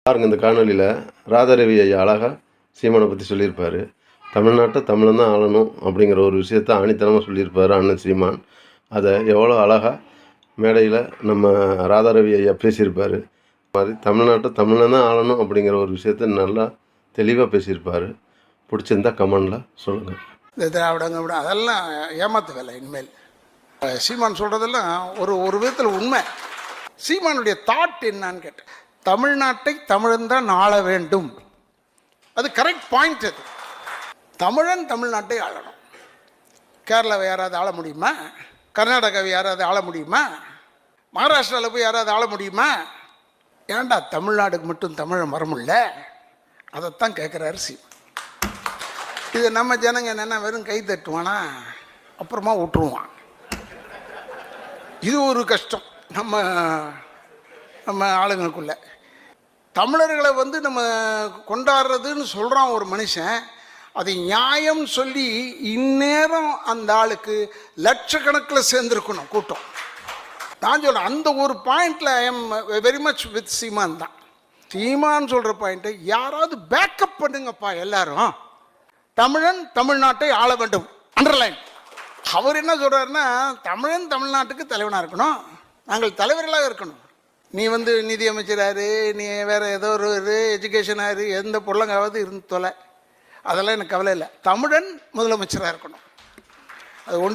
பாருங்க, இந்த காணொலியில் ராதாரவி ஐயா அழகாக சீமானை பற்றி சொல்லியிருப்பார். தமிழ்நாட்டை தமிழன் தான் ஆளணும் அப்படிங்கிற ஒரு விஷயத்த ஆணித்தனமாக சொல்லியிருப்பார் அண்ணன் சீமான். அதை எவ்வளோ அழகாக மேடையில் நம்ம ராதாரவி ஐயா பேசியிருப்பார். மாதிரி தமிழ்நாட்டை தமிழன் தான் ஆளணும் அப்படிங்கிற ஒரு விஷயத்த நல்லா தெளிவாக பேசியிருப்பார். பிடிச்சிருந்தா கமெண்டில் சொல்லுங்கள். இந்த திராவிடங்க விட அதெல்லாம் ஏமாத்து வேலை. இனிமேல் சீமான் சொல்கிறதெல்லாம் ஒரு விதத்தில் உண்மை. சீமானுடைய தாட் என்னான்னு கேட்டேன். தமிழ்நாட்டை தமிழன் தான் ஆள வேண்டும், அது கரெக்ட் பாயிண்ட். அது தமிழன் தமிழ்நாட்டை ஆளணும். கேரளாவை யாராவது ஆள முடியுமா? கர்நாடகாவை யாராவது ஆள முடியுமா? மகாராஷ்டிராவில் போய் யாராவது ஆள முடியுமா? ஏன்டா தமிழ்நாடுக்கு மட்டும் தமிழன் வரமுல்ல? அதைத்தான் கேட்குறாரு சீமான். இது நம்ம ஜனங்க என்னென்ன வெறும் கை தட்டுவானா, அப்புறமா விட்டுருவான். இது ஒரு கஷ்டம் நம்ம ஆளுங்களுக்குள்ள. தமிழர்களை நம்ம கொண்டாடுறதுன்னு சொல்கிறான் ஒரு மனுஷன். அது நியாயம் சொல்லி இந்நேரம் அந்த ஆளுக்கு லட்சக்கணக்கில் சேர்ந்துருக்கணும் கூட்டம். நான் சொல்கிறேன், அந்த ஒரு பாயிண்டில் I am very much with Seeman தான். சீமான் சொல்கிற பாயிண்ட்டை யாராவது பேக்கப் பண்ணுங்கப்பா. எல்லாரும் தமிழன் தமிழ்நாட்டை ஆள வேண்டும், அண்டர்லைன். அவர் என்ன சொல்கிறாருன்னா, தமிழன் தமிழ்நாட்டுக்கு தலைவனாக இருக்கணும், நாங்கள் தலைவர்களாக இருக்கணும். நீ நிதி அமைச்சராரு, நீ வேறு ஏதோ ஒரு எஜுகேஷனாரு, எந்த பொருளங்காவது இருந்து தொலை, அதெல்லாம் எனக்கு கவலை இல்லை. தமிழன் முதலமைச்சராக இருக்கணும். அது ஒண்டி